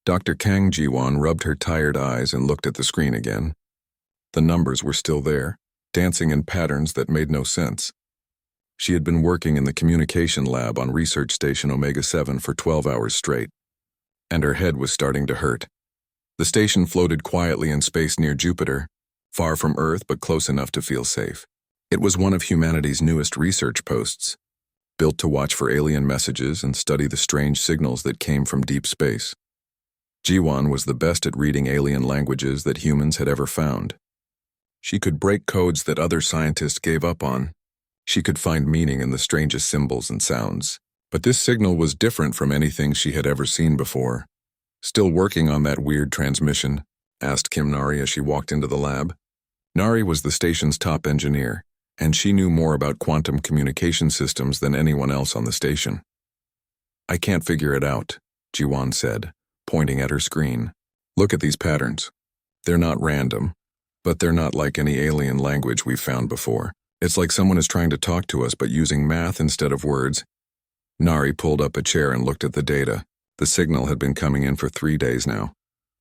Dr. Kang Jiwon rubbed her tired eyes and looked at the screen again. The numbers were still there, dancing in patterns that made no sense. She had been working in the communication lab on Research Station Omega-7 for 12 hours straight, and her head was starting to hurt. The station floated quietly in space near Jupiter, far from Earth but close enough to feel safe. It was one of humanity's newest research posts, built to watch for alien messages and study the strange signals that came from deep space. Jiwon was the best at reading alien languages that humans had ever found. She could break codes that other scientists gave up on. She could find meaning in the strangest symbols and sounds. But this signal was different from anything she had ever seen before. "Still working on that weird transmission?" asked Kim Nari as she walked into the lab. Nari was the station's top engineer, and she knew more about quantum communication systems than anyone else on the station. "I can't figure it out," Jiwon said, pointing at her screen. "Look at these patterns. They're not random, but they're not like any alien language we've found before. It's like someone is trying to talk to us but using math instead of words." Nari pulled up a chair and looked at the data. The signal had been coming in for 3 days now,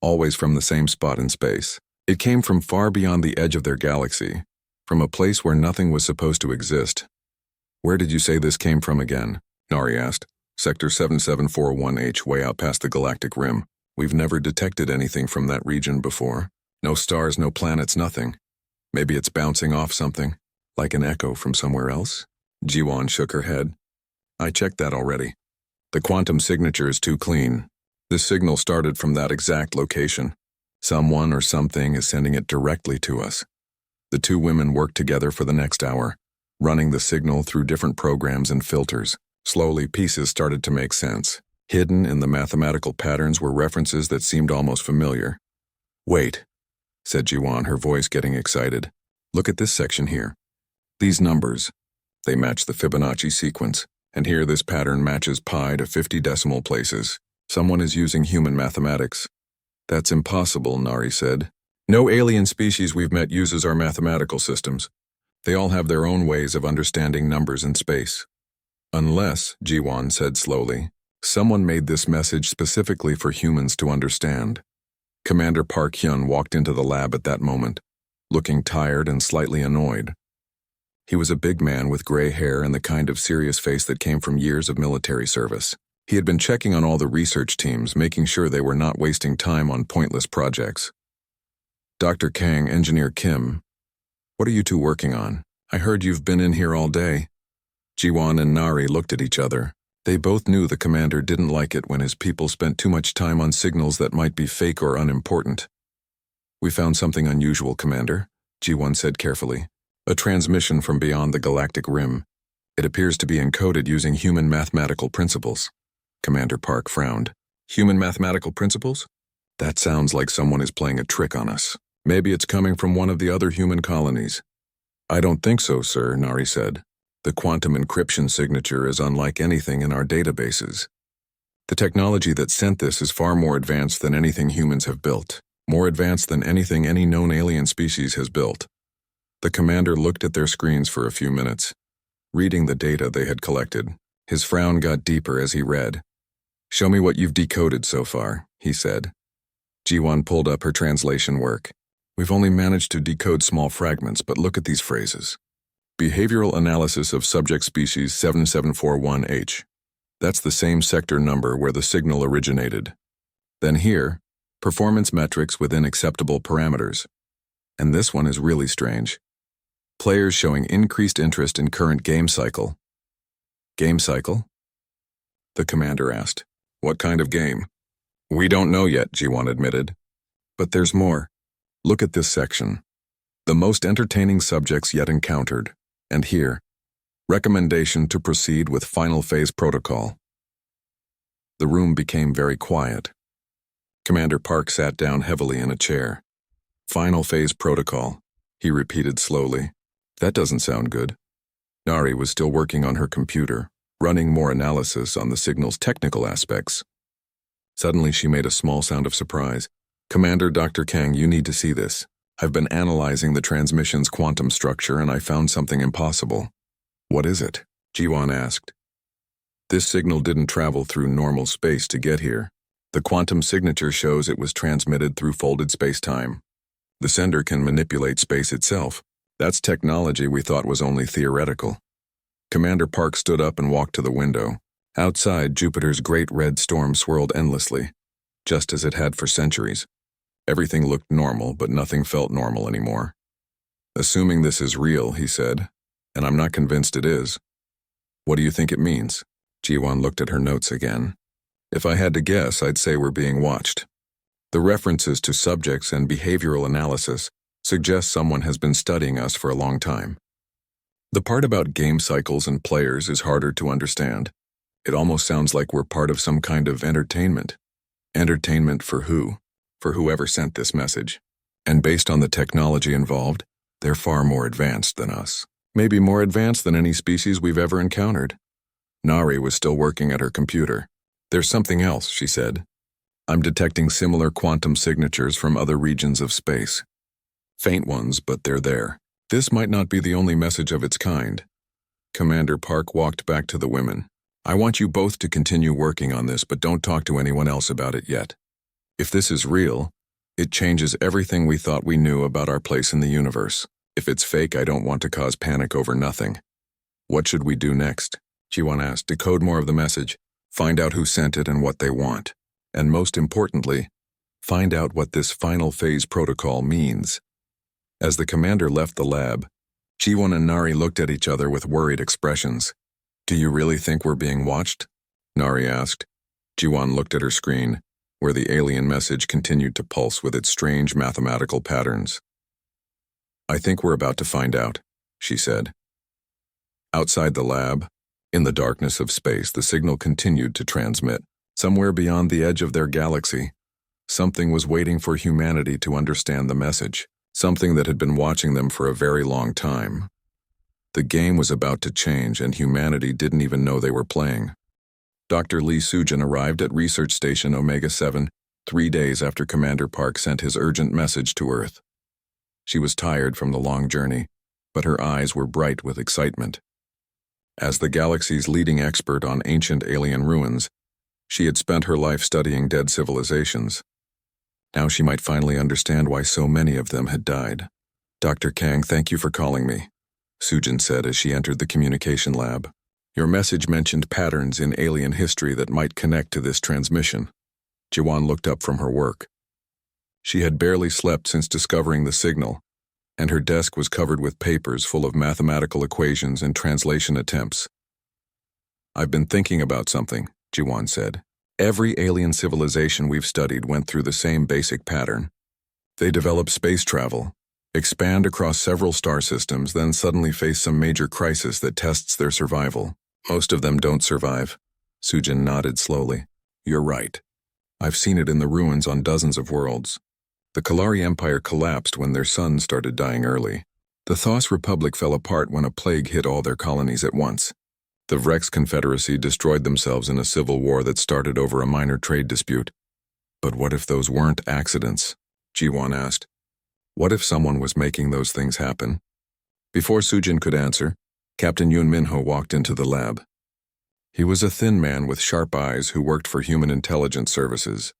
always from the same spot in space. It came from far beyond the edge of their galaxy, from a place where nothing was supposed to exist. "Where did you say this came from again?" Nari asked. "Sector 7741H, way out past the galactic rim. We've never detected anything from that region before. No stars, no planets, nothing. Maybe it's bouncing off something, like an echo from somewhere else?" Jiwon shook her head. "I checked that already. The quantum signature is too clean. This signal started from that exact location. Someone or something is sending it directly to us." The two women worked together for the next hour, running the signal through different programs and filters. Slowly, pieces started to make sense. Hidden in the mathematical patterns were references that seemed almost familiar. "Wait," said Jiwon, her voice getting excited. "Look at this section here. These numbers, they match the Fibonacci sequence. And here this pattern matches pi to 50 decimal places. Someone is using human mathematics." "That's impossible," Nari said. "No alien species we've met uses our mathematical systems. They all have their own ways of understanding numbers in space." "Unless," Jiwon said slowly, "someone made this message specifically for humans to understand." Commander Park Hyun walked into the lab at that moment, looking tired and slightly annoyed. He was a big man with gray hair and the kind of serious face that came from years of military service. He had been checking on all the research teams, making sure they were not wasting time on pointless projects. "Dr. Kang, Engineer Kim, what are you two working on? I heard you've been in here all day." Jiwon and Nari looked at each other. They both knew the commander didn't like it when his people spent too much time on signals that might be fake or unimportant. "We found something unusual, Commander," Jiwon said carefully. "A transmission from beyond the galactic rim. It appears to be encoded using human mathematical principles." Commander Park frowned. "Human mathematical principles? That sounds like someone is playing a trick on us. Maybe it's coming from one of the other human colonies." "I don't think so, sir," Nari said. "The quantum encryption signature is unlike anything in our databases. The technology that sent this is far more advanced than anything humans have built, more advanced than anything any known alien species has built." The commander looked at their screens for a few minutes, reading the data they had collected. His frown got deeper as he read. "Show me what you've decoded so far," he said. Jiwon pulled up her translation work. "We've only managed to decode small fragments, but look at these phrases. Behavioral analysis of subject species 7741H. That's the same sector number where the signal originated. Then here, performance metrics within acceptable parameters. And this one is really strange. Players showing increased interest in current game cycle." "Game cycle?" the commander asked. "What kind of game?" "We don't know yet," Jiwon admitted. "But there's more. Look at this section. The most entertaining subjects yet encountered. And here, recommendation to proceed with final phase protocol." The room became very quiet. Commander Park sat down heavily in a chair. "Final phase protocol," he repeated slowly. "That doesn't sound good." Nari was still working on her computer, running more analysis on the signal's technical aspects. Suddenly she made a small sound of surprise. "Commander Dr. Kang, you need to see this. I've been analyzing the transmission's quantum structure and I found something impossible." "What is it?" Jiwon asked. "This signal didn't travel through normal space to get here. The quantum signature shows it was transmitted through folded space-time. The sender can manipulate space itself. That's technology we thought was only theoretical. Commander Park stood up and walked to the window. Outside, Jupiter's great red storm swirled endlessly, just as it had for centuries. Everything looked normal, but nothing felt normal anymore. "Assuming this is real," he said, "and I'm not convinced it is. What do you think it means?" Jiwon looked at her notes again. "If I had to guess, I'd say we're being watched." The references to subjects and behavioral analysis suggest someone has been studying us for a long time. The part about game cycles and players is harder to understand. It almost sounds like we're part of some kind of entertainment. Entertainment for who? For whoever sent this message. And based on the technology involved, they're far more advanced than us. Maybe more advanced than any species we've ever encountered. Nari was still working at her computer. "There's something else," she said. "I'm detecting similar quantum signatures from other regions of space. Faint ones, but they're there. This might not be the only message of its kind." Commander Park walked back to the women. "I want you both to continue working on this, but don't talk to anyone else about it yet. If this is real, it changes everything we thought we knew about our place in the universe. If it's fake, I don't want to cause panic over nothing." "What should we do next?" Jiwon asked. "Decode more of the message, find out who sent it and what they want, and most importantly, find out what this final phase protocol means." As the commander left the lab, Jiwon and Nari looked at each other with worried expressions. "Do you really think we're being watched?" Nari asked. Jiwon looked at her screen, where the alien message continued to pulse with its strange mathematical patterns. "I think we're about to find out," she said. Outside the lab, in the darkness of space, the signal continued to transmit. Somewhere beyond the edge of their galaxy, something was waiting for humanity to understand the message, something that had been watching them for a very long time. The game was about to change, and humanity didn't even know they were playing. Dr. Lee Sujin arrived at Research Station Omega-7 3 days after Commander Park sent his urgent message to Earth. She was tired from the long journey, but her eyes were bright with excitement. As the galaxy's leading expert on ancient alien ruins, she had spent her life studying dead civilizations. Now she might finally understand why so many of them had died. "Dr. Kang, thank you for calling me," Sujin said as she entered the communication lab. "Your message mentioned patterns in alien history that might connect to this transmission." Jiwon looked up from her work. She had barely slept since discovering the signal, and her desk was covered with papers full of mathematical equations and translation attempts. "I've been thinking about something," Jiwon said. "Every alien civilization we've studied went through the same basic pattern. They develop space travel, expand across several star systems, then suddenly face some major crisis that tests their survival. Most of them don't survive." Sujin nodded slowly. "You're right. I've seen it in the ruins on dozens of worlds. The Kalari Empire collapsed when their sons started dying early. The Thos Republic fell apart when a plague hit all their colonies at once. The Vrex Confederacy destroyed themselves in a civil war that started over a minor trade dispute. But what if those weren't accidents?" Jiwon asked. "What if someone was making those things happen?" Before Sujin could answer, Captain Yoon Minho walked into the lab. He was a thin man with sharp eyes who worked for Human Intelligence Services.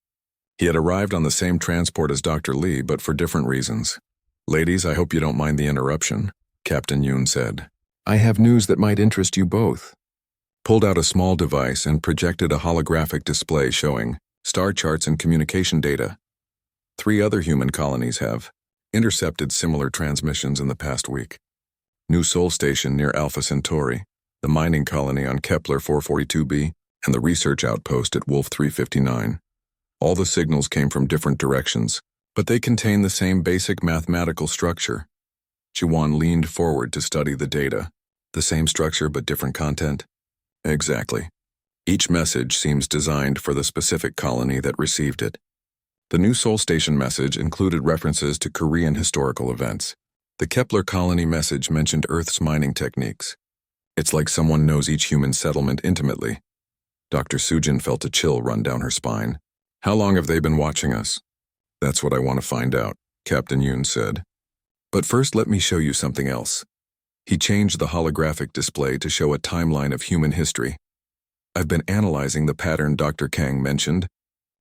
He had arrived on the same transport as Dr. Lee, but for different reasons. "Ladies, I hope you don't mind the interruption," Captain Yoon said. "I have news that might interest you both." Pulled out a small device and projected a holographic display showing star charts and communication data. 3 other human colonies have intercepted similar transmissions in the past week. New Sol Station near Alpha Centauri, the mining colony on Kepler 442b, and the research outpost at Wolf 359. All the signals came from different directions, but they contain the same basic mathematical structure. Jiwon leaned forward to study the data. The same structure but different content? Exactly. Each message seems designed for the specific colony that received it. The New Sol Station message included references to Korean historical events. The Kepler colony message mentioned Earth's mining techniques. It's like someone knows each human settlement intimately. Dr. Sujin felt a chill run down her spine. "How long have they been watching us?" "That's what I want to find out," Captain Yoon said. "But first let me show you something else." He changed the holographic display to show a timeline of human history. "I've been analyzing the pattern Dr. Kang mentioned.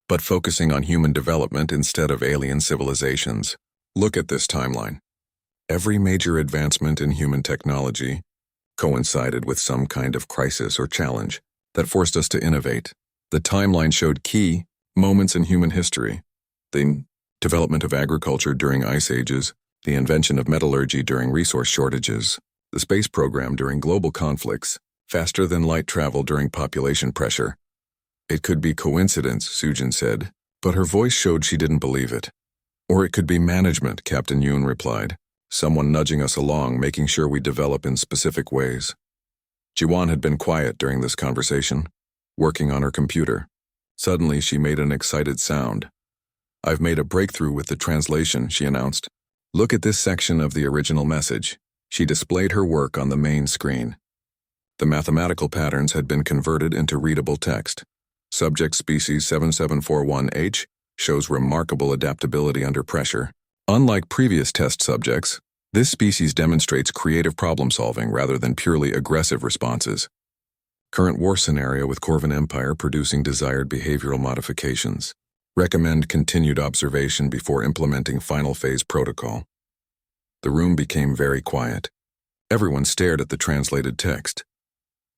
but focusing on human development instead of alien civilizations. Look at this timeline. Every major advancement in human technology coincided with some kind of crisis or challenge that forced us to innovate. The timeline showed key moments in human history: the development of agriculture during ice ages, the invention of metallurgy during resource shortages, the space program during global conflicts, faster-than-light travel during population pressure. It could be coincidence, Sujin said, but her voice showed she didn't believe it. Or it could be management, Captain Yoon replied. Someone nudging us along, making sure we develop in specific ways. Jiwon had been quiet during this conversation, working on her computer. Suddenly, she made an excited sound. "I've made a breakthrough with the translation," she announced. "Look at this section of the original message." She displayed her work on the main screen. The mathematical patterns had been converted into readable text. Subject species 7741H shows remarkable adaptability under pressure. Unlike previous test subjects, this species demonstrates creative problem-solving rather than purely aggressive responses. Current war scenario with Corvin Empire producing desired behavioral modifications. Recommend continued observation before implementing final phase protocol. The room became very quiet. Everyone stared at the translated text.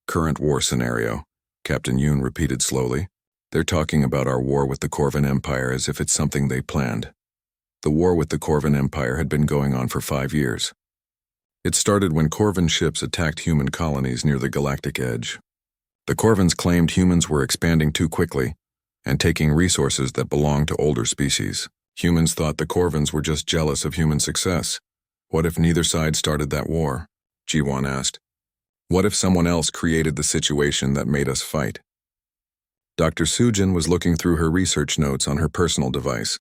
Current war scenario, Captain Yoon repeated slowly. They're talking about our war with the Corvin Empire as if it's something they planned. The war with the Corvin Empire had been going on for 5 years. It started when Corvin ships attacked human colonies near the galactic edge. The Corvins claimed humans were expanding too quickly and taking resources that belonged to older species. Humans thought the Corvins were just jealous of human success. What if neither side started that war? Jiwon asked. What if someone else created the situation that made us fight? Dr. Sujin was looking through her research notes on her personal device.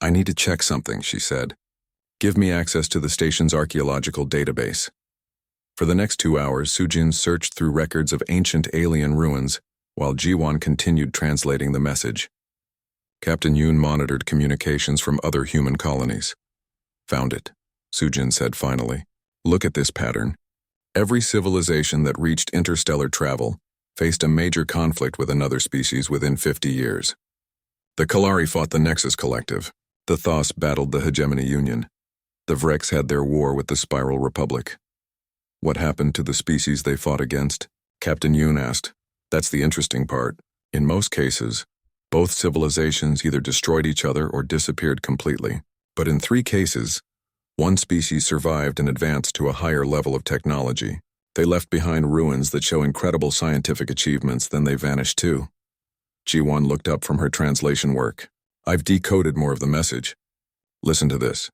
I need to check something, she said. Give me access to the station's archaeological database. For the next 2 hours, Sujin searched through records of ancient alien ruins while Jiwon continued translating the message. Captain Yoon monitored communications from other human colonies. Found it, Sujin said finally. Look at this pattern. Every civilization that reached interstellar travel faced a major conflict with another species within 50 years. The Kalari fought the Nexus Collective. The Thos battled the Hegemony Union. The Vreks had their war with the Spiral Republic. What happened to the species they fought against? Captain Yoon asked. That's the interesting part. In most cases, both civilizations either destroyed each other or disappeared completely. But in 3 cases, one species survived and advanced to a higher level of technology. They left behind ruins that show incredible scientific achievements, then they vanished too. Jiwon looked up from her translation work. I've decoded more of the message. Listen to this.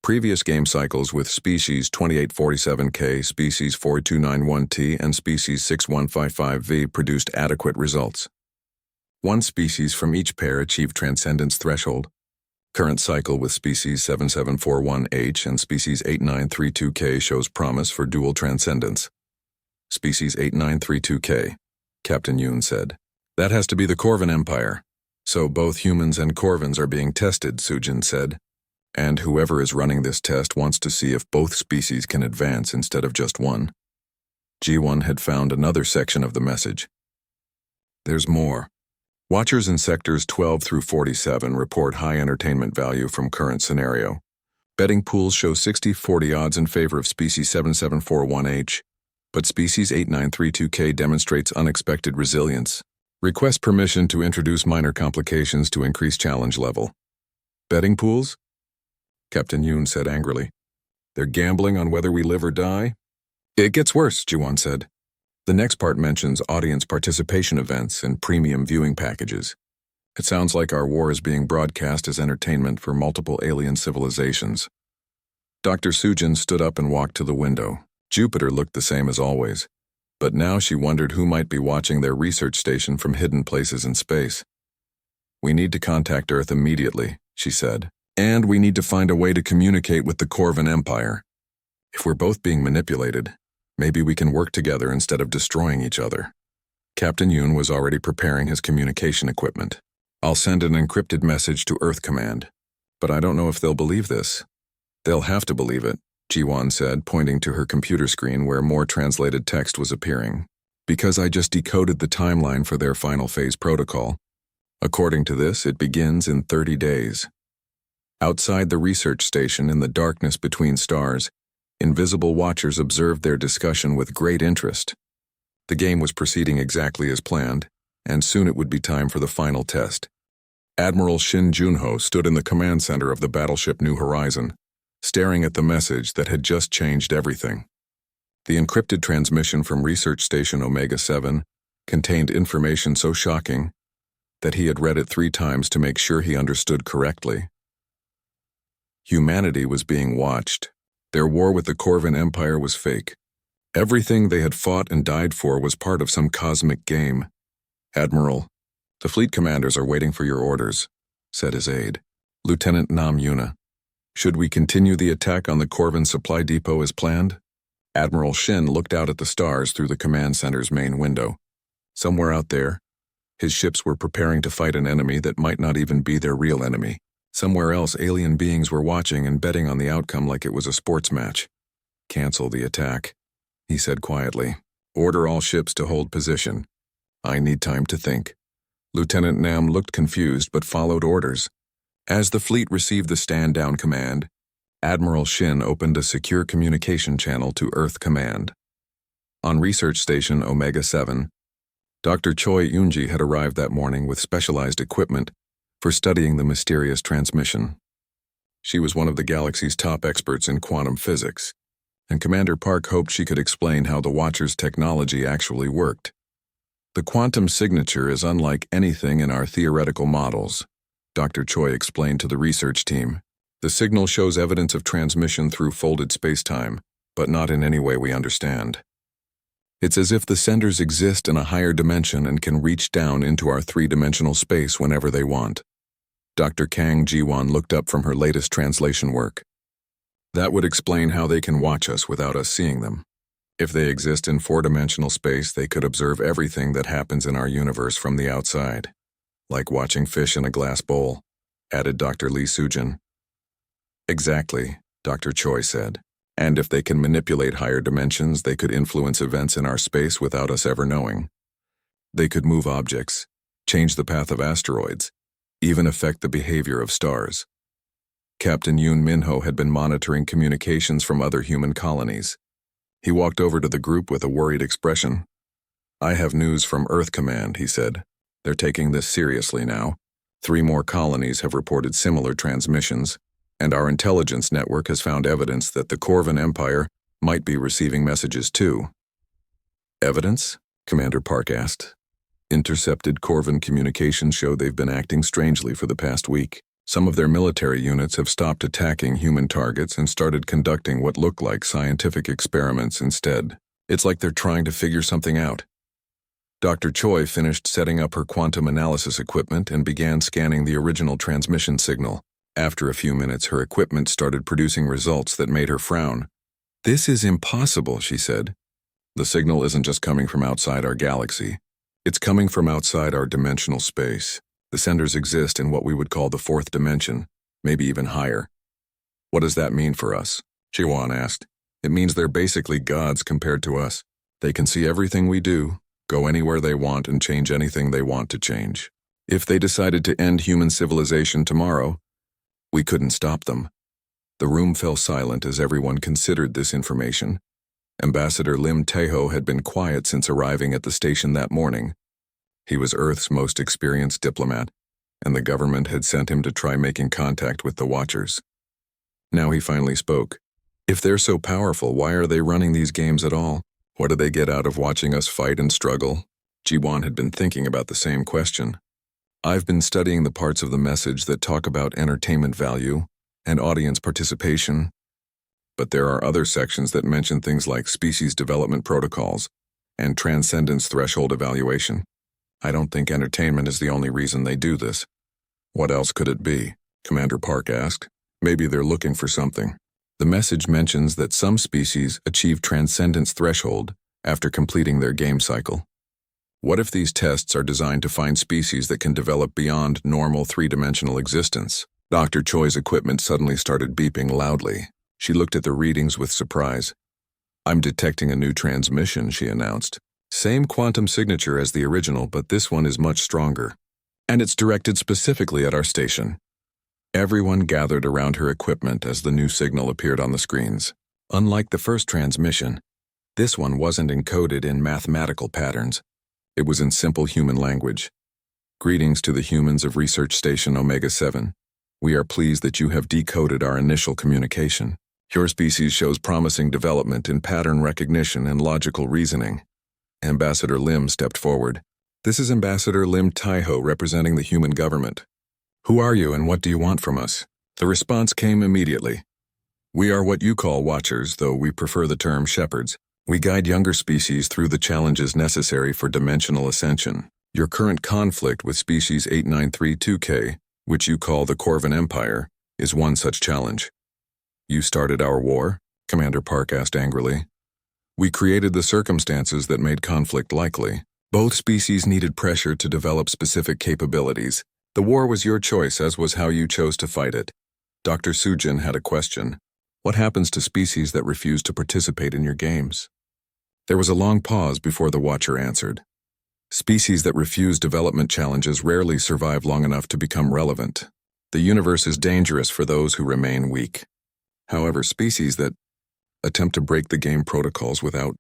Previous game cycles with species 2847K, species 4291T, and species 6155V produced adequate results. One species from each pair achieved transcendence threshold. Current cycle with species 7741H and species 8932K shows promise for dual transcendence. Species 8932K, Captain Yoon said. That has to be the Corvin Empire. So both humans and Corvins are being tested, Sujin said. And whoever is running this test wants to see if both species can advance instead of just one. G1 had found another section of the message. There's more. Watchers in sectors 12 through 47 report high entertainment value from current scenario. Betting pools show 60-40 odds in favor of species 7741H, but species 8932K demonstrates unexpected resilience. Request permission to introduce minor complications to increase challenge level. Betting pools? Captain Yoon said angrily. They're gambling on whether we live or die? It gets worse, Jiwon said. The next part mentions audience participation events and premium viewing packages. It sounds like our war is being broadcast as entertainment for multiple alien civilizations. Dr. Sujin stood up and walked to the window. Jupiter looked the same as always, but now she wondered who might be watching their research station from hidden places in space. We need to contact Earth immediately, she said, and we need to find a way to communicate with the Corvin Empire. If we're both being manipulated, maybe we can work together instead of destroying each other. Captain Yoon was already preparing his communication equipment. I'll send an encrypted message to Earth Command, but I don't know if they'll believe this. They'll have to believe it, Jiwon said, pointing to her computer screen where more translated text was appearing. Because I just decoded the timeline for their final phase protocol. According to this, it begins in 30 days. Outside the research station in the darkness between stars, invisible watchers observed their discussion with great interest. The game was proceeding exactly as planned, and soon it would be time for the final test. Admiral Shin Junho stood in the command center of the battleship New Horizon, staring at the message that had just changed everything. The encrypted transmission from Research Station Omega-7 contained information so shocking that he had read it 3 times to make sure he understood correctly. Humanity was being watched. Their war with the Corvan Empire was fake. Everything they had fought and died for was part of some cosmic game. "Admiral, the fleet commanders are waiting for your orders," said his aide, Lieutenant Nam Yuna. "Should we continue the attack on the Corvan supply depot as planned?" Admiral Shin looked out at the stars through the command center's main window. Somewhere out there, his ships were preparing to fight an enemy that might not even be their real enemy. Somewhere else, alien beings were watching and betting on the outcome like it was a sports match. "Cancel the attack," he said quietly. "Order all ships to hold position. I need time to think." Lieutenant Nam looked confused but followed orders. As the fleet received the stand-down command, Admiral Shin opened a secure communication channel to Earth Command. On Research Station Omega-7, Dr. Choi Yoonji had arrived that morning with specialized equipment for studying the mysterious transmission. She was one of the galaxy's top experts in quantum physics, and Commander Park hoped she could explain how the Watcher's technology actually worked. "The quantum signature is unlike anything in our theoretical models," Dr. Choi explained to the research team. "The signal shows evidence of transmission through folded spacetime, but not in any way we understand. It's as if the senders exist in a higher dimension and can reach down into our 3-dimensional space whenever they want." Dr. Kang Jiwon looked up from her latest translation work. "That would explain how they can watch us without us seeing them. If they exist in 4-dimensional space, they could observe everything that happens in our universe from the outside. Like watching fish in a glass bowl," added Dr. Lee Sujin. "Exactly," Dr. Choi said. "And if they can manipulate higher dimensions, they could influence events in our space without us ever knowing. They could move objects, change the path of asteroids, even affect the behavior of stars." Captain Yoon Minho had been monitoring communications from other human colonies. He walked over to the group with a worried expression. "I have news from Earth Command," he said. "They're taking this seriously now. 3 more colonies have reported similar transmissions, and our intelligence network has found evidence that the Corvan Empire might be receiving messages too." "Evidence?" Commander Park asked. "Intercepted Corvan communications show they've been acting strangely for the past week. Some of their military units have stopped attacking human targets and started conducting what look like scientific experiments instead. It's like they're trying to figure something out." Dr. Choi finished setting up her quantum analysis equipment and began scanning the original transmission signal. After a few minutes, her equipment started producing results that made her frown. "This is impossible," she said. "The signal isn't just coming from outside our galaxy. It's coming from outside our dimensional space. The senders exist in what we would call the 4th dimension, maybe even higher." "What does that mean for us?" Jiwon asked. "It means they're basically gods compared to us. They can see everything we do, go anywhere they want, and change anything they want to change. If they decided to end human civilization tomorrow, we couldn't stop them." The room fell silent as everyone considered this information. Ambassador Lim Taeho had been quiet since arriving at the station that morning. He was Earth's most experienced diplomat, and the government had sent him to try making contact with the Watchers. Now he finally spoke. "If they're so powerful, why are they running these games at all? What do they get out of watching us fight and struggle?" Jiwon had been thinking about the same question. "I've been studying the parts of the message that talk about entertainment value and audience participation, but there are other sections that mention things like species development protocols and transcendence threshold evaluation. I don't think entertainment is the only reason they do this." "What else could it be?" Commander Park asked. "Maybe they're looking for something." The message mentions that some species achieve transcendence threshold after completing their game cycle. What if these tests are designed to find species that can develop beyond normal 3-dimensional existence? Dr. Choi's equipment suddenly started beeping loudly. She looked at the readings with surprise. "I'm detecting a new transmission," she announced. "Same quantum signature as the original, but this one is much stronger." and it's directed specifically at our station. Everyone gathered around her equipment as the new signal appeared on the screens. Unlike the first transmission, this one wasn't encoded in mathematical patterns. It was in simple human language. Greetings to the humans of Research Station Omega-7. We are pleased that you have decoded our initial communication. Your species shows promising development in pattern recognition and logical reasoning. Ambassador Lim stepped forward. This is Ambassador Lim Taiho representing the human government. Who are you and what do you want from us? The response came immediately. We are what you call watchers, though we prefer the term shepherds. We guide younger species through the challenges necessary for dimensional ascension. Your current conflict with species 8932K, which you call the Corvin Empire, is one such challenge. You started our war? Commander Park asked angrily. We created the circumstances that made conflict likely. Both species needed pressure to develop specific capabilities. The war was your choice, as was how you chose to fight it. Dr. Sujin had a question. What happens to species that refuse to participate in your games? There was a long pause before the Watcher answered. Species that refuse development challenges rarely survive long enough to become relevant. The universe is dangerous for those who remain weak. However, species that attempt to break the game protocols without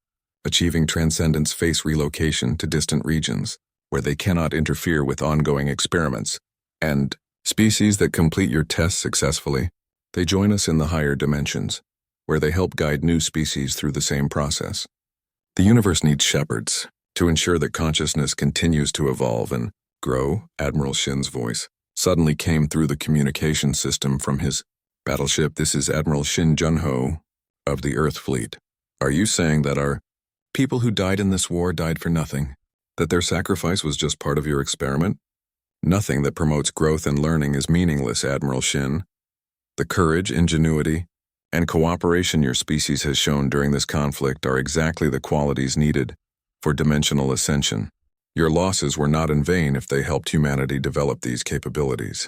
achieving transcendence face relocation to distant regions, where they cannot interfere with ongoing experiments. And species that complete your tests successfully, they join us in the higher dimensions, where they help guide new species through the same process. The universe needs shepherds to ensure that consciousness continues to evolve and grow. Admiral Shin's voice suddenly came through the communication system from his battleship. This is Admiral Shin Junho of the Earth Fleet. Are you saying that our people who died in this war died for nothing? That their sacrifice was just part of your experiment? Nothing that promotes growth and learning is meaningless, Admiral Shin. The courage, ingenuity, and cooperation your species has shown during this conflict are exactly the qualities needed for dimensional ascension. Your losses were not in vain if they helped humanity develop these capabilities.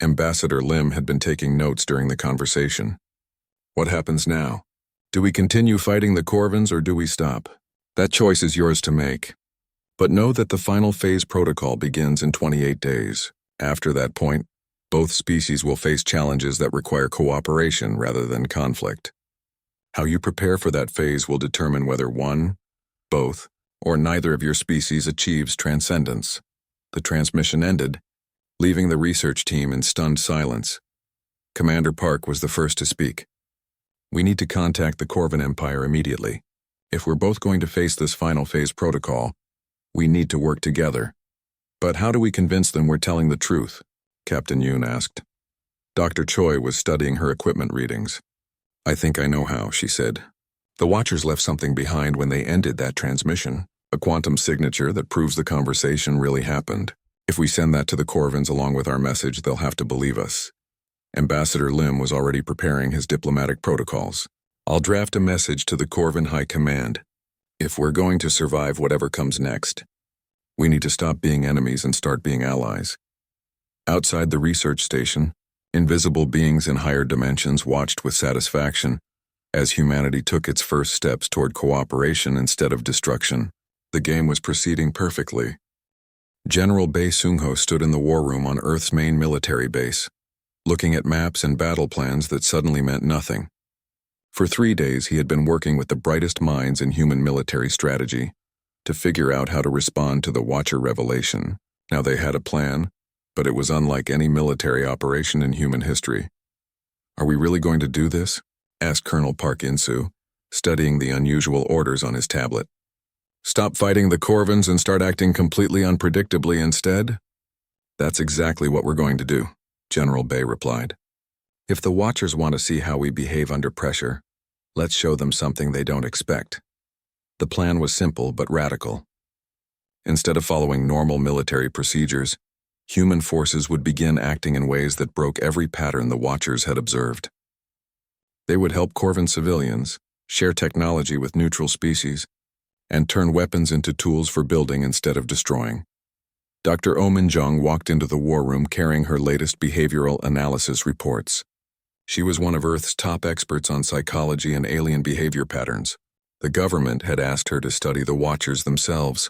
Ambassador Lim had been taking notes during the conversation. What happens now? Do we continue fighting the Corvins or do we stop? That choice is yours to make. But know that the final phase protocol begins in 28 days. After that point, both species will face challenges that require cooperation rather than conflict. How you prepare for that phase will determine whether one, both, or neither of your species achieves transcendence. The transmission ended, leaving the research team in stunned silence. Commander Park was the first to speak. We need to contact the Corvin Empire immediately. If we're both going to face this final phase protocol, we need to work together. But how do we convince them we're telling the truth? Captain Yoon asked. Dr. Choi was studying her equipment readings. I think I know how, she said. The Watchers left something behind when they ended that transmission, a quantum signature that proves the conversation really happened. If we send that to the Corvins along with our message, they'll have to believe us. Ambassador Lim was already preparing his diplomatic protocols. I'll draft a message to the Corvin High Command. If we're going to survive whatever comes next, we need to stop being enemies and start being allies. Outside the research station, invisible beings in higher dimensions watched with satisfaction as humanity took its first steps toward cooperation instead of destruction. The game was proceeding perfectly. General Bae Sung-ho stood in the war room on Earth's main military base, looking at maps and battle plans that suddenly meant nothing. For 3 days he had been working with the brightest minds in human military strategy to figure out how to respond to the Watcher revelation. Now they had a plan, but it was unlike any military operation in human history. Are we really going to do this? Asked Colonel Park In-soo, studying the unusual orders on his tablet. Stop fighting the Corvins and start acting completely unpredictably instead? That's exactly what we're going to do, General Bae replied. If the Watchers want to see how we behave under pressure, let's show them something they don't expect. The plan was simple but radical. Instead of following normal military procedures, human forces would begin acting in ways that broke every pattern the Watchers had observed. They would help Corvin civilians, share technology with neutral species, and turn weapons into tools for building instead of destroying. Dr. Oh Min-jung walked into the war room carrying her latest behavioral analysis reports. She was one of Earth's top experts on psychology and alien behavior patterns. The government had asked her to study the Watchers themselves.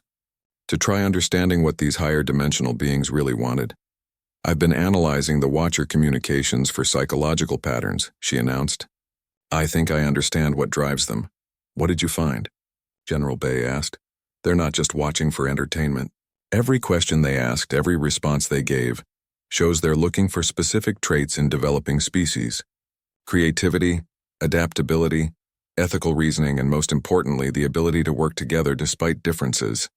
to try understanding what these higher dimensional beings really wanted. "I've been analyzing the Watcher communications for psychological patterns," she announced. "I think I understand what drives them." "What did you find?" General Bay asked. "They're not just watching for entertainment. Every question they asked, every response they gave, shows they're looking for specific traits in developing species. Creativity, adaptability, ethical reasoning, and most importantly, the ability to work together despite differences."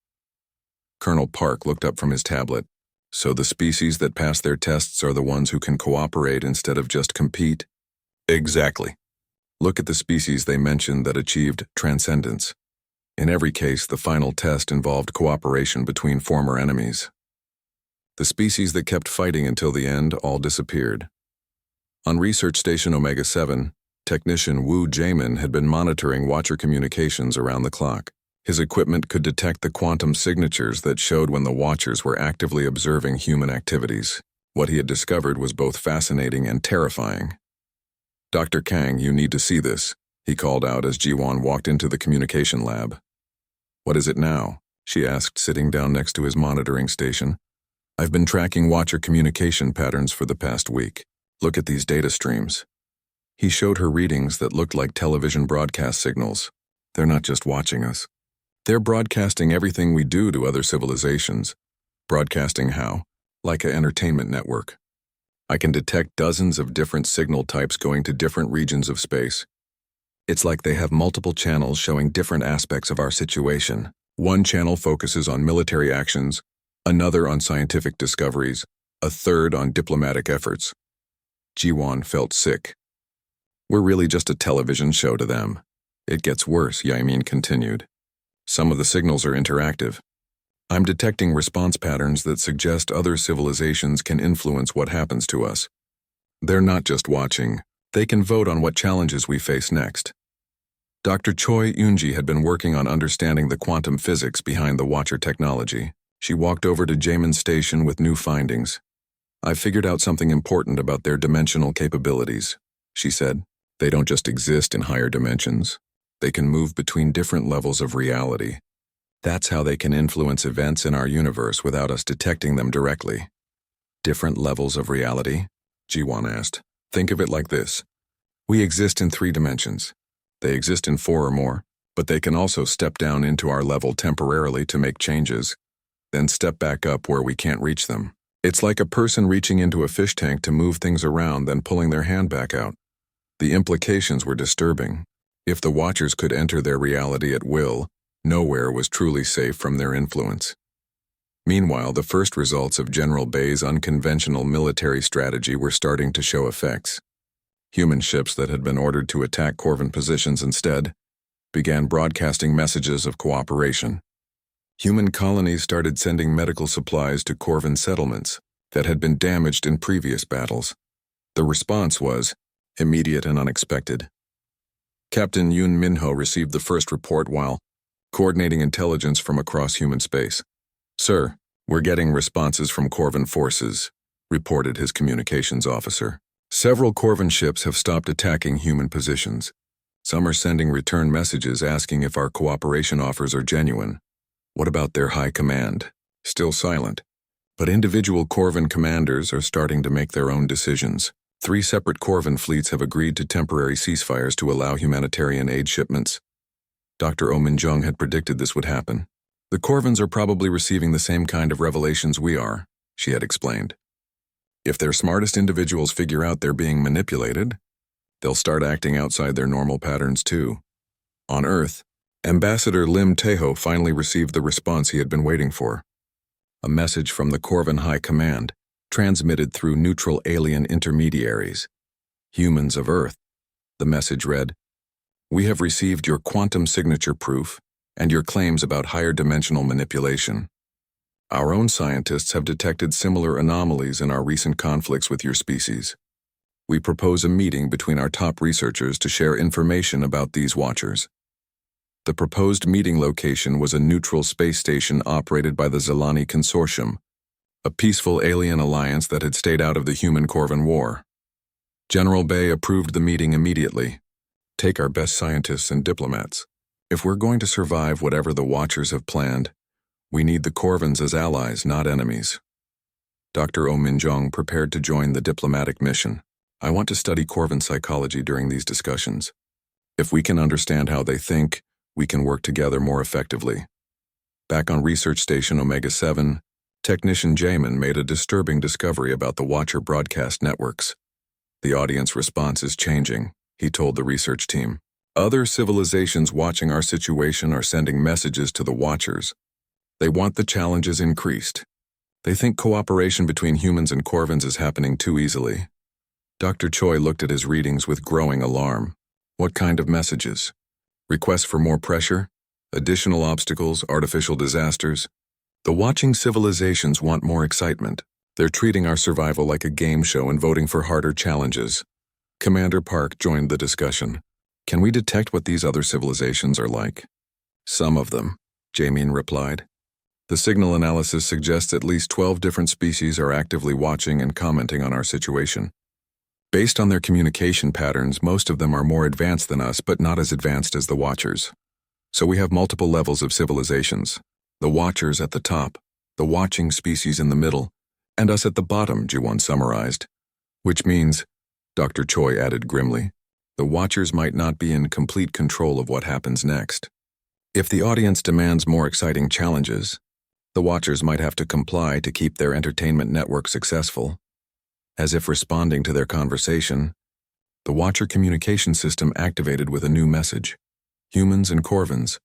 Colonel Park looked up from his tablet. "So the species that pass their tests are the ones who can cooperate instead of just compete?" "Exactly. Look at the species they mentioned that achieved transcendence. In every case, the final test involved cooperation between former enemies. The species that kept fighting until the end all disappeared. On Research Station Omega-7, technician Wu Jaemin had been monitoring Watcher communications around the clock. His equipment could detect the quantum signatures that showed when the Watchers were actively observing human activities. What he had discovered was both fascinating and terrifying. "Dr. Kang, you need to see this," he called out as Jiwon walked into the communication lab. "What is it now?" she asked, sitting down next to his monitoring station. "I've been tracking Watcher communication patterns for the past week. Look at these data streams." He showed her readings that looked like television broadcast signals. "They're not just watching us. They're broadcasting everything we do to other civilizations." "Broadcasting how?" "Like an entertainment network. I can detect dozens of different signal types going to different regions of space. It's like they have multiple channels showing different aspects of our situation. One channel focuses on military actions, another on scientific discoveries, a third on diplomatic efforts." Jiwon felt sick. "We're really just a television show to them." "It gets worse," Yaemin continued. "Some of the signals are interactive. I'm detecting response patterns that suggest other civilizations can influence what happens to us. They're not just watching. They can vote on what challenges we face next." Dr. Choi Yoonji had been working on understanding the quantum physics behind the Watcher technology. She walked over to Jaemin's station with new findings. "I figured out something important about their dimensional capabilities," she said. "They don't just exist in higher dimensions. They can move between different levels of reality. That's how they can influence events in our universe without us detecting them directly." "Different levels of reality?" Jiwon asked. "Think of it like this. We exist in 3 dimensions. They exist in 4 or more, but they can also step down into our level temporarily to make changes, then step back up where we can't reach them. It's like a person reaching into a fish tank to move things around, then pulling their hand back out." The implications were disturbing. If the Watchers could enter their reality at will, nowhere was truly safe from their influence. Meanwhile, the first results of General Bay's unconventional military strategy were starting to show effects. Human ships that had been ordered to attack Corvan positions instead began broadcasting messages of cooperation. Human colonies started sending medical supplies to Corvan settlements that had been damaged in previous battles. The response was immediate and unexpected. Captain Yoon Minho received the first report while coordinating intelligence from across human space. "Sir, we're getting responses from Corvan forces," reported his communications officer. "Several Corvan ships have stopped attacking human positions. Some are sending return messages asking if our cooperation offers are genuine." "What about their high command?" "Still silent. But individual Corvan commanders are starting to make their own decisions. 3 separate Corvan fleets have agreed to temporary ceasefires to allow humanitarian aid shipments." Dr. Oh Min-jung had predicted this would happen. "The Corvans are probably receiving the same kind of revelations we are," she had explained. "If their smartest individuals figure out they're being manipulated, they'll start acting outside their normal patterns too." On Earth, Ambassador Lim Taeho finally received the response he had been waiting for. A message from the Corvan High Command, transmitted through neutral alien intermediaries. "Humans of Earth," the message read, "we have received your quantum signature proof and your claims about higher dimensional manipulation. Our own scientists have detected similar anomalies in our recent conflicts with your species. We propose a meeting between our top researchers to share information about these Watchers." The proposed meeting location was a neutral space station operated by the Zelani Consortium, a peaceful alien alliance that had stayed out of the human-Corvan war. General Bay approved the meeting immediately. "Take our best scientists and diplomats. If we're going to survive whatever the Watchers have planned, We need the Corvins as allies, not enemies. Dr. Oh Min-jong prepared to join the diplomatic mission. I want to study Corvin psychology during these discussions. If we can understand how they think, we can work together more effectively. Back on Research Station Omega-7, technician Jamin made a disturbing discovery about the Watcher broadcast networks. The audience response is changing, he told the research team. Other civilizations watching our situation are sending messages to the Watchers. They want the challenges increased. They think cooperation between humans and Corvins is happening too easily. Dr. Choi looked at his readings with growing alarm. What kind of messages? Requests for more pressure? Additional obstacles? Artificial disasters? The watching civilizations want more excitement. They're treating our survival like a game show and voting for harder challenges. Commander Park joined the discussion. Can we detect what these other civilizations are like? Some of them, Jamin replied. The signal analysis suggests at least 12 different species are actively watching and commenting on our situation. Based on their communication patterns, most of them are more advanced than us, but not as advanced as the Watchers. So we have multiple levels of civilizations. The Watchers at the top, the watching species in the middle, and us at the bottom, Ji-won summarized. Which means, Dr. Choi added grimly, the Watchers might not be in complete control of what happens next. If the audience demands more exciting challenges, the Watchers might have to comply to keep their entertainment network successful. As if responding to their conversation, the Watcher communication system activated with a new message. Humans and Corvins,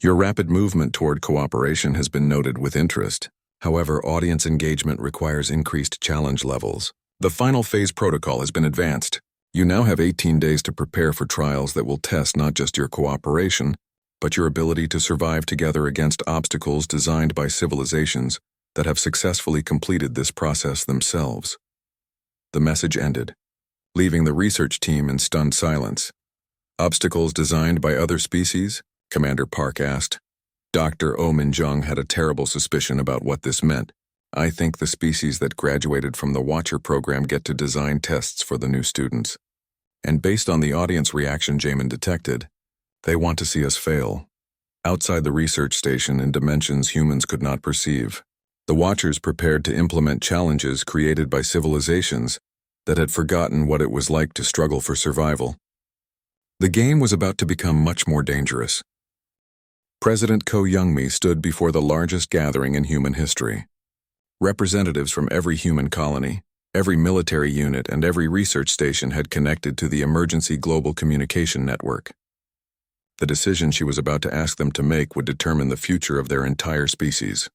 your rapid movement toward cooperation has been noted with interest. However, audience engagement requires increased challenge levels. The final phase protocol has been advanced. You now have 18 days to prepare for trials that will test not just your cooperation, but your ability to survive together against obstacles designed by civilizations that have successfully completed this process themselves. The message ended, leaving the research team in stunned silence. Obstacles designed by other species? Commander Park asked. Dr. Oh Min-jong had a terrible suspicion about what this meant. I think the species that graduated from the Watcher program get to design tests for the new students. And based on the audience reaction Jamin detected, they want to see us fail. Outside the research station in dimensions humans could not perceive, the Watchers prepared to implement challenges created by civilizations that had forgotten what it was like to struggle for survival. The game was about to become much more dangerous. President Ko Young-mi stood before the largest gathering in human history. Representatives from every human colony, every military unit, and every research station had connected to the emergency global communication network. The decision she was about to ask them to make would determine the future of their entire species.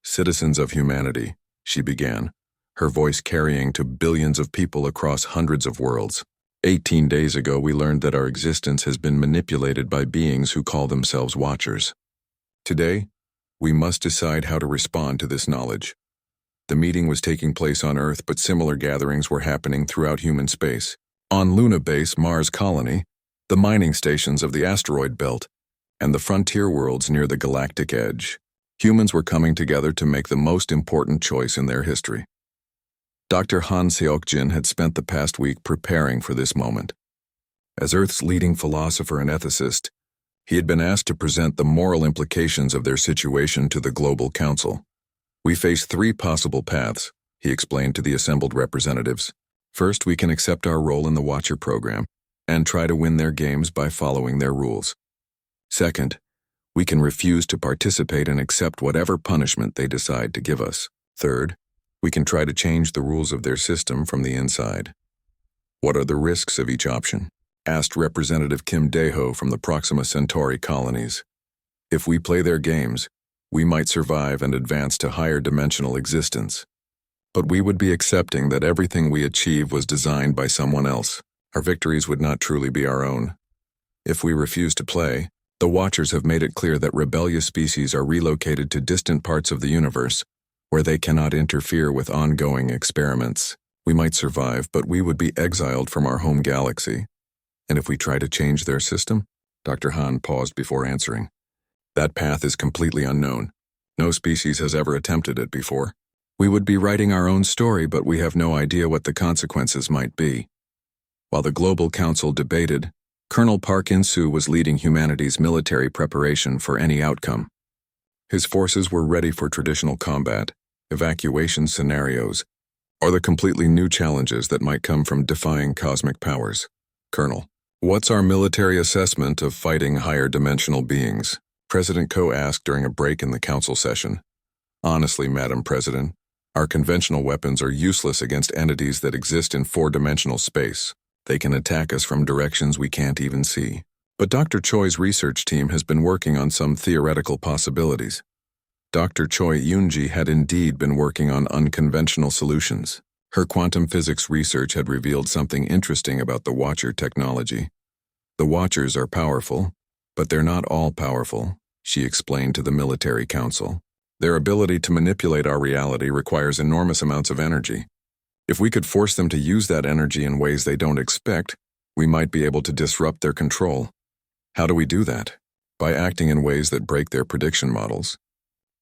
Citizens of humanity, she began, her voice carrying to billions of people across hundreds of worlds. 18 days ago, we learned that our existence has been manipulated by beings who call themselves Watchers. Today, we must decide how to respond to this knowledge. The meeting was taking place on Earth, but similar gatherings were happening throughout human space. On Luna Base, Mars Colony, the mining stations of the asteroid belt, and the frontier worlds near the galactic edge, humans were coming together to make the most important choice in their history. Dr. Han Seok-jin had spent the past week preparing for this moment. As Earth's leading philosopher and ethicist, he had been asked to present the moral implications of their situation to the Global Council. We face 3 possible paths, he explained to the assembled representatives. First, we can accept our role in the Watcher program and try to win their games by following their rules. Second, we can refuse to participate and accept whatever punishment they decide to give us. Third, we can try to change the rules of their system from the inside. What are the risks of each option? Asked Representative Kim Dae-ho from the Proxima Centauri colonies. If we play their games, we might survive and advance to higher dimensional existence. But we would be accepting that everything we achieve was designed by someone else. Our victories would not truly be our own. If we refuse to play, the Watchers have made it clear that rebellious species are relocated to distant parts of the universe, where they cannot interfere with ongoing experiments. We might survive, but we would be exiled from our home galaxy. And if we try to change their system? Dr. Han paused before answering. That path is completely unknown. No species has ever attempted it before. We would be writing our own story, but we have no idea what the consequences might be. While the Global Council debated, Colonel Park In-soo was leading humanity's military preparation for any outcome. His forces were ready for traditional combat, evacuation scenarios, or the completely new challenges that might come from defying cosmic powers. Colonel, what's our military assessment of fighting higher dimensional beings? President Ko asked during a break in the council session. Honestly, Madam President, our conventional weapons are useless against entities that exist in four-dimensional space. They can attack us from directions we can't even see. But Dr. Choi's research team has been working on some theoretical possibilities. Dr. Choi Yoonji had indeed been working on unconventional solutions. Her quantum physics research had revealed something interesting about the Watcher technology. The Watchers are powerful, but they're not all powerful, she explained to the military council. Their ability to manipulate our reality requires enormous amounts of energy. If we could force them to use that energy in ways they don't expect, we might be able to disrupt their control. How do we do that? By acting in ways that break their prediction models.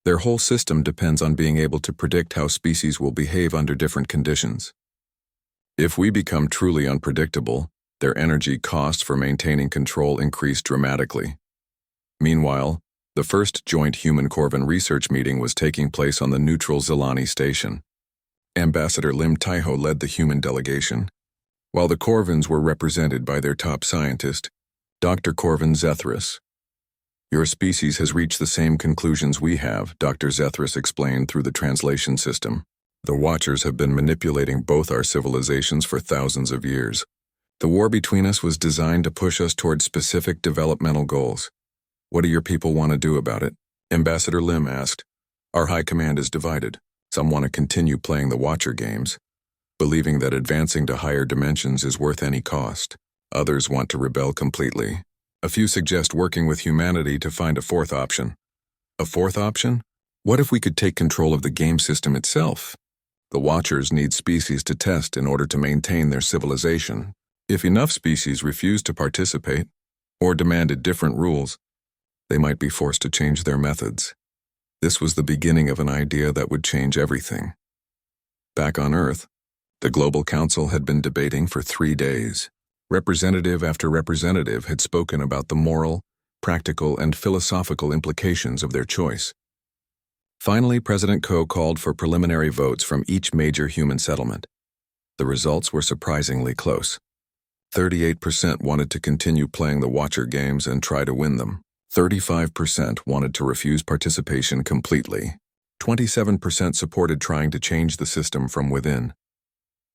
Their whole system depends on being able to predict how species will behave under different conditions. If we become truly unpredictable, their energy costs for maintaining control increase dramatically. Meanwhile, the first joint human-Corvan research meeting was taking place on the neutral Zilani station. Ambassador Lim Taiho led the human delegation, while the Corvans were represented by their top scientist, Dr. Corvan Zethris. Your species has reached the same conclusions we have, Dr. Zethris explained through the translation system. The Watchers have been manipulating both our civilizations for thousands of years. The war between us was designed to push us toward specific developmental goals. What do your people want to do about it? Ambassador Lim asked. Our high command is divided. Some want to continue playing the Watcher games, believing that advancing to higher dimensions is worth any cost. Others want to rebel completely. A few suggest working with humanity to find a fourth option. A fourth option? What if we could take control of the game system itself? The Watchers need species to test in order to maintain their civilization. If enough species refuse to participate, or demanded different rules, they might be forced to change their methods. This was the beginning of an idea that would change everything. Back on Earth, the Global Council had been debating for 3 days. Representative after representative had spoken about the moral, practical, and philosophical implications of their choice. Finally, President Ko called for preliminary votes from each major human settlement. The results were surprisingly close. 38% wanted to continue playing the Watcher games and try to win them. 35% wanted to refuse participation completely. 27% supported trying to change the system from within.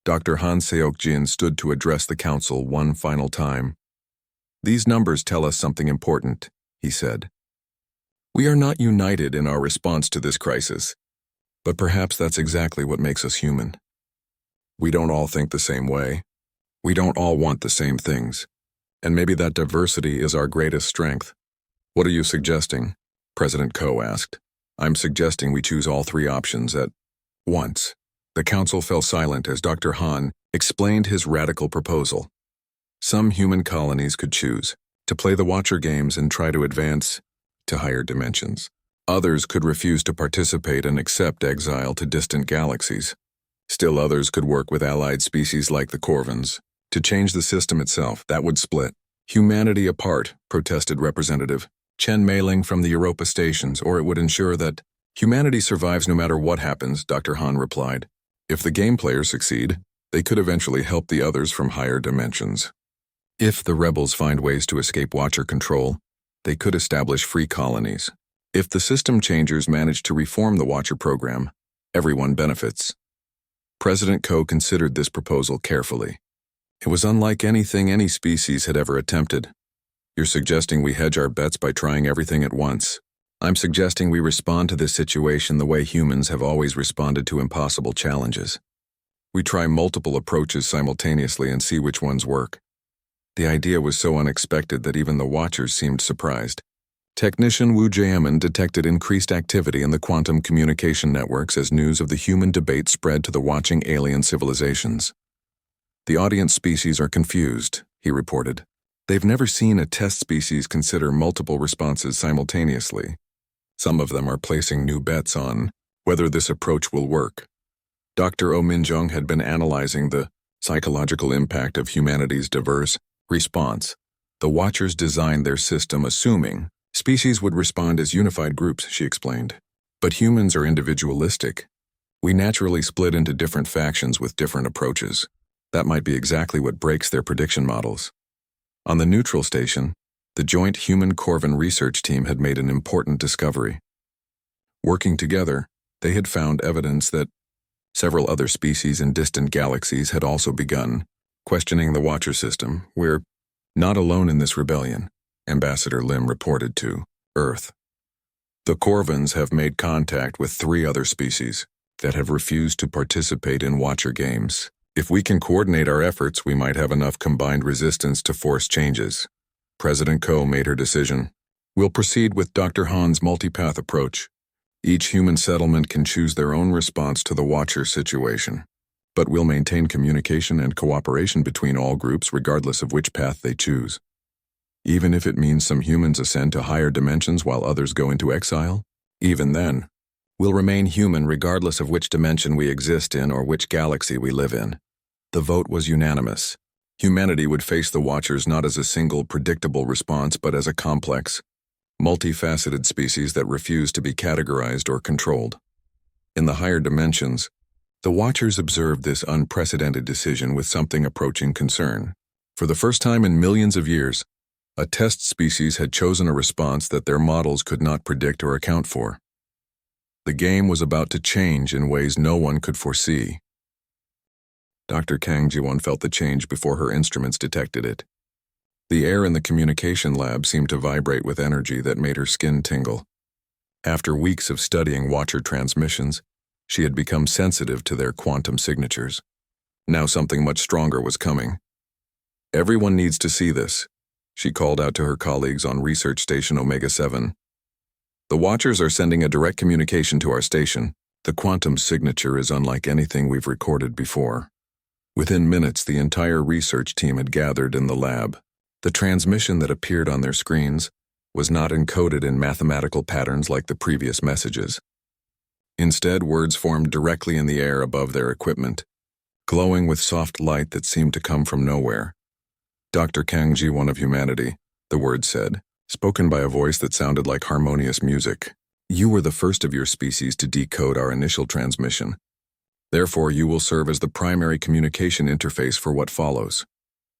Dr. Han Seok-jin stood to address the council one final time. These numbers tell us something important, he said. We are not united in our response to this crisis, but perhaps that's exactly what makes us human. We don't all think the same way. We don't all want the same things, and maybe that diversity is our greatest strength. What are you suggesting? President Ko asked. I'm suggesting we choose all three options at once. The council fell silent as Dr. Han explained his radical proposal. Some human colonies could choose to play the Watcher games and try to advance to higher dimensions. Others could refuse to participate and accept exile to distant galaxies. Still others could work with allied species like the Corvans to change the system itself. That would split humanity apart, protested Representative Chen Meiling from the Europa stations, or it would ensure that humanity survives no matter what happens, Dr. Han replied. If the game players succeed, they could eventually help the others from higher dimensions. If the rebels find ways to escape Watcher control, they could establish free colonies. If the system changers manage to reform the Watcher program, everyone benefits. President Ko considered this proposal carefully. It was unlike anything any species had ever attempted. You're suggesting we hedge our bets by trying everything at once. I'm suggesting we respond to this situation the way humans have always responded to impossible challenges. We try multiple approaches simultaneously and see which ones work. The idea was so unexpected that even the Watchers seemed surprised. Technician Wu Jiamen detected increased activity in the quantum communication networks as news of the human debate spread to the watching alien civilizations. The audience species are confused, he reported. They've never seen a test species consider multiple responses simultaneously. Some of them are placing new bets on whether this approach will work. Dr. Oh Min-jung had been analyzing the psychological impact of humanity's diverse response. The Watchers designed their system assuming Species would respond as unified groups, she explained. But humans are individualistic. We naturally split into different factions with different approaches. That might be exactly what breaks their prediction models. On the neutral station, the joint human-Corvin research team had made an important discovery. Working together, they had found evidence that several other species in distant galaxies had also begun questioning the Watcher system. We're not alone in this rebellion, Ambassador Lim reported to Earth. The Corvins have made contact with 3 other species that have refused to participate in Watcher games. If we can coordinate our efforts, we might have enough combined resistance to force changes. President Ko made her decision. We'll proceed with Dr. Han's multipath approach. Each human settlement can choose their own response to the Watcher situation. But we'll maintain communication and cooperation between all groups regardless of which path they choose. Even if it means some humans ascend to higher dimensions while others go into exile, even then, we'll remain human regardless of which dimension we exist in or which galaxy we live in. The vote was unanimous. Humanity would face the Watchers not as a single, predictable response, but as a complex, multifaceted species that refused to be categorized or controlled. In the higher dimensions, the Watchers observed this unprecedented decision with something approaching concern. For the first time in millions of years, a test species had chosen a response that their models could not predict or account for. The game was about to change in ways no one could foresee. Dr. Kang Ji-won felt the change before her instruments detected it. The air in the communication lab seemed to vibrate with energy that made her skin tingle. After weeks of studying Watcher transmissions, she had become sensitive to their quantum signatures. Now something much stronger was coming. Everyone needs to see this, she called out to her colleagues on Research Station Omega 7. The Watchers are sending a direct communication to our station. The quantum signature is unlike anything we've recorded before. Within minutes, the entire research team had gathered in the lab. The transmission that appeared on their screens was not encoded in mathematical patterns like the previous messages. Instead, words formed directly in the air above their equipment, glowing with soft light that seemed to come from nowhere. Dr. Kang Ji-won of humanity, the words said, spoken by a voice that sounded like harmonious music. You were the first of your species to decode our initial transmission. Therefore, you will serve as the primary communication interface for what follows.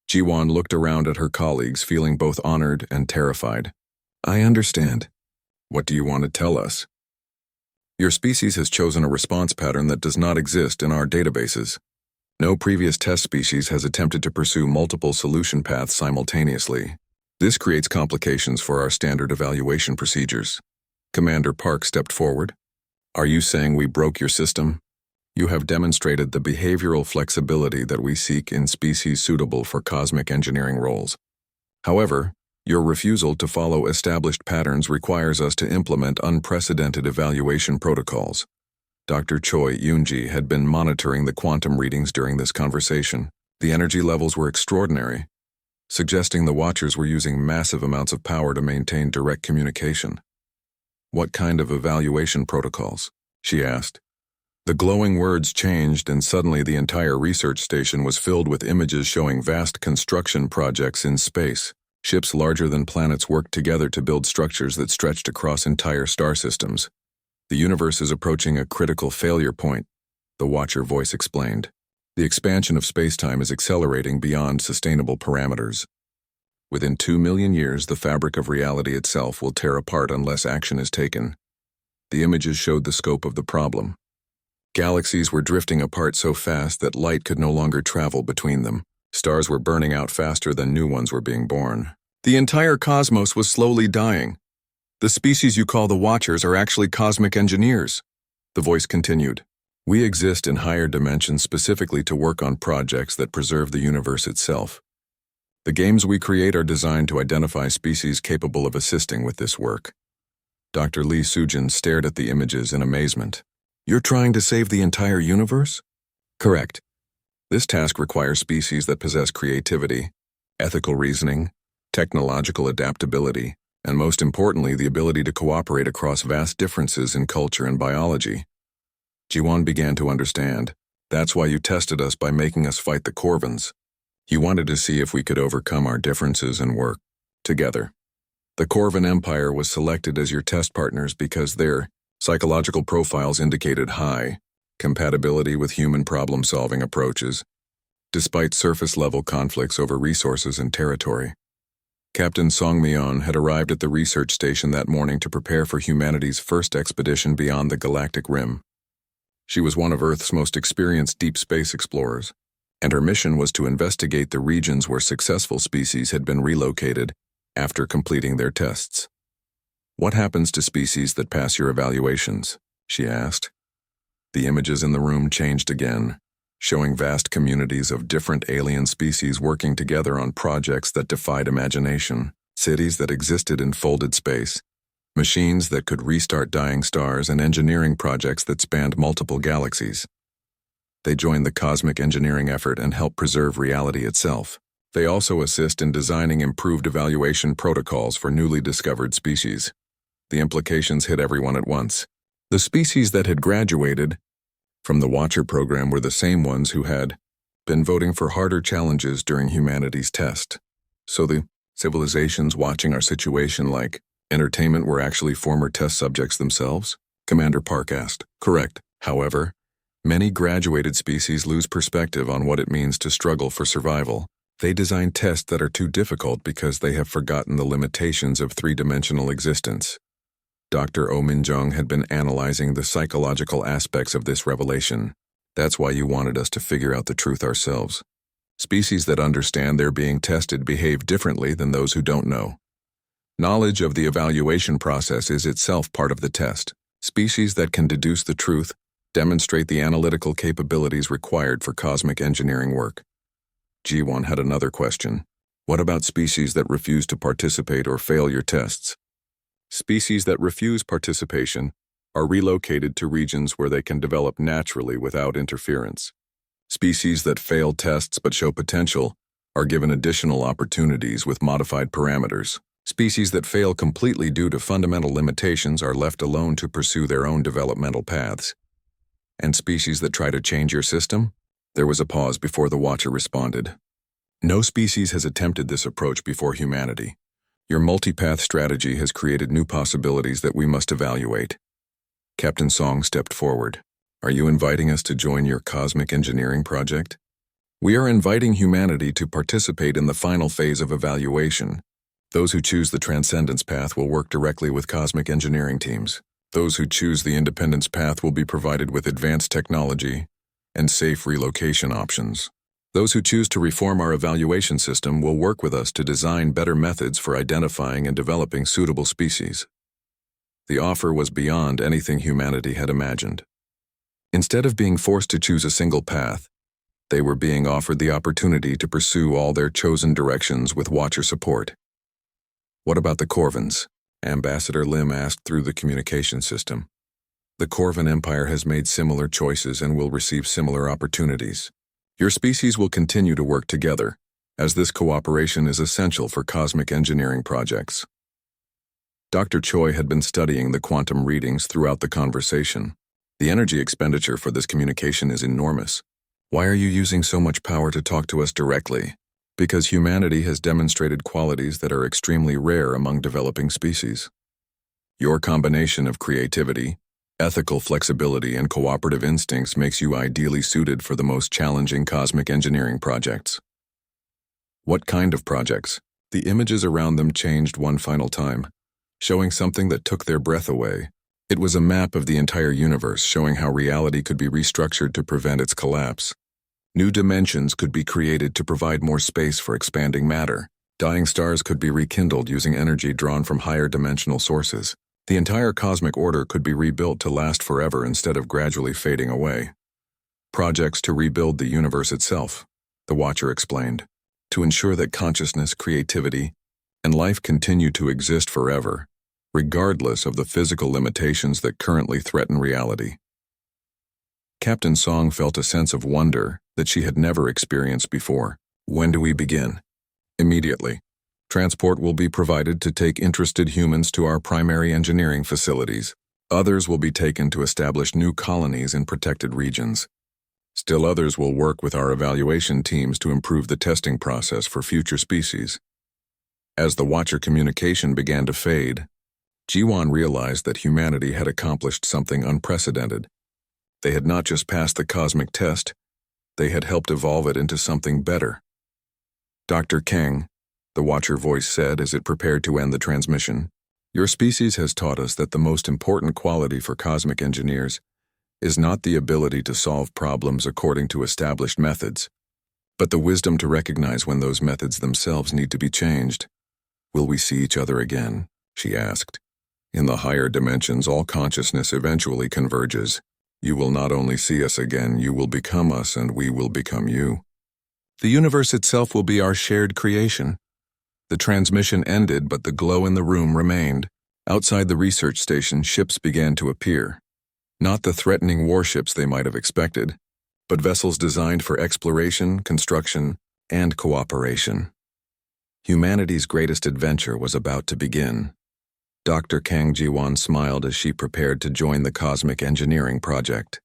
Ji-won looked around at her colleagues, feeling both honored and terrified. I understand. What do you want to tell us? Your species has chosen a response pattern that does not exist in our databases. No previous test species has attempted to pursue multiple solution paths simultaneously. This creates complications for our standard evaluation procedures. Commander Park stepped forward. Are you saying we broke your system? You have demonstrated the behavioral flexibility that we seek in species suitable for cosmic engineering roles. However, your refusal to follow established patterns requires us to implement unprecedented evaluation protocols. Dr. Choi Yoonji had been monitoring the quantum readings during this conversation. The energy levels were extraordinary, suggesting the Watchers were using massive amounts of power to maintain direct communication. What kind of evaluation protocols? She asked. The glowing words changed, and suddenly the entire research station was filled with images showing vast construction projects in space. Ships larger than planets worked together to build structures that stretched across entire star systems. The universe is approaching a critical failure point, the Watcher voice explained. The expansion of spacetime is accelerating beyond sustainable parameters. Within 2 million years, the fabric of reality itself will tear apart unless action is taken. The images showed the scope of the problem. Galaxies were drifting apart so fast that light could no longer travel between them. Stars were burning out faster than new ones were being born. The entire cosmos was slowly dying. The species you call the Watchers are actually cosmic engineers. The voice continued. We exist in higher dimensions specifically to work on projects that preserve the universe itself. The games we create are designed to identify species capable of assisting with this work. Dr. Lee Sujin stared at the images in amazement. You're trying to save the entire universe? Correct. This task requires species that possess creativity, ethical reasoning, technological adaptability, and most importantly, the ability to cooperate across vast differences in culture and biology. Ji-won began to understand. That's why you tested us by making us fight the Corvins. You wanted to see if we could overcome our differences and work together. The Corvin Empire was selected as your test partners because their psychological profiles indicated high compatibility with human problem-solving approaches, despite surface-level conflicts over resources and territory. Captain Song Myeon had arrived at the research station that morning to prepare for humanity's first expedition beyond the galactic rim. She was one of Earth's most experienced deep space explorers, and her mission was to investigate the regions where successful species had been relocated after completing their tests. "What happens to species that pass your evaluations?" she asked. The images in the room changed again, showing vast communities of different alien species working together on projects that defied imagination, cities that existed in folded space, machines that could restart dying stars, and engineering projects that spanned multiple galaxies. They join the cosmic engineering effort and help preserve reality itself. They also assist in designing improved evaluation protocols for newly discovered species. The implications hit everyone at once. The species that had graduated from the Watcher program were the same ones who had been voting for harder challenges during humanity's test. So the civilizations watching our situation like entertainment were actually former test subjects themselves? Commander Park asked. Correct. However, many graduated species lose perspective on what it means to struggle for survival. They design tests that are too difficult because they have forgotten the limitations of three-dimensional existence. Dr. Oh Min-jung had been analyzing the psychological aspects of this revelation. That's why you wanted us to figure out the truth ourselves. Species that understand they're being tested behave differently than those who don't know. Knowledge of the evaluation process is itself part of the test. Species that can deduce the truth demonstrate the analytical capabilities required for cosmic engineering work. Ji-won had another question. What about species that refuse to participate or fail your tests? Species that refuse participation are relocated to regions where they can develop naturally without interference. Species that fail tests but show potential are given additional opportunities with modified parameters. Species that fail completely due to fundamental limitations are left alone to pursue their own developmental paths. And species that try to change your system? There was a pause before the Watcher responded. No species has attempted this approach before humanity. Your multipath strategy has created new possibilities that we must evaluate. Captain Song stepped forward. Are you inviting us to join your cosmic engineering project? We are inviting humanity to participate in the final phase of evaluation. Those who choose the Transcendence path will work directly with cosmic engineering teams. Those who choose the Independence path will be provided with advanced technology and safe relocation options. Those who choose to reform our evaluation system will work with us to design better methods for identifying and developing suitable species. The offer was beyond anything humanity had imagined. Instead of being forced to choose a single path, they were being offered the opportunity to pursue all their chosen directions with Watcher support. What about the Corvins? Ambassador Lim asked through the communication system. The Corvin Empire has made similar choices and will receive similar opportunities. Your species will continue to work together, as this cooperation is essential for cosmic engineering projects. Dr. Choi had been studying the quantum readings throughout the conversation. The energy expenditure for this communication is enormous. Why are you using so much power to talk to us directly? Because humanity has demonstrated qualities that are extremely rare among developing species. Your combination of creativity, ethical flexibility, and cooperative instincts makes you ideally suited for the most challenging cosmic engineering projects. What kind of projects? The images around them changed one final time, showing something that took their breath away. It was a map of the entire universe showing how reality could be restructured to prevent its collapse. New dimensions could be created to provide more space for expanding matter. Dying stars could be rekindled using energy drawn from higher dimensional sources. The entire cosmic order could be rebuilt to last forever instead of gradually fading away. Projects to rebuild the universe itself, the Watcher explained, to ensure that consciousness, creativity, and life continue to exist forever, regardless of the physical limitations that currently threaten reality. Captain Song felt a sense of wonder that she had never experienced before. When do we begin? Immediately. Transport will be provided to take interested humans to our primary engineering facilities. Others will be taken to establish new colonies in protected regions. Still others will work with our evaluation teams to improve the testing process for future species. As the Watcher communication began to fade, Jiwan realized that humanity had accomplished something unprecedented. They had not just passed the cosmic test, they had helped evolve it into something better. Dr. Kang, the Watcher voice said as it prepared to end the transmission, your species has taught us that the most important quality for cosmic engineers is not the ability to solve problems according to established methods, but the wisdom to recognize when those methods themselves need to be changed. Will we see each other again? She asked. In the higher dimensions, all consciousness eventually converges. You will not only see us again, you will become us and we will become you. The universe itself will be our shared creation. The transmission ended, but the glow in the room remained. Outside the research station, ships began to appear. Not the threatening warships they might have expected, but vessels designed for exploration, construction, and cooperation. Humanity's greatest adventure was about to begin. Dr. Kang Jiwan smiled as she prepared to join the cosmic engineering project.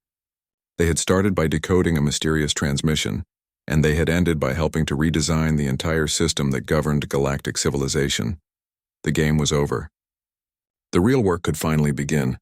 They had started by decoding a mysterious transmission, and they had ended by helping to redesign the entire system that governed galactic civilization. The game was over. The real work could finally begin.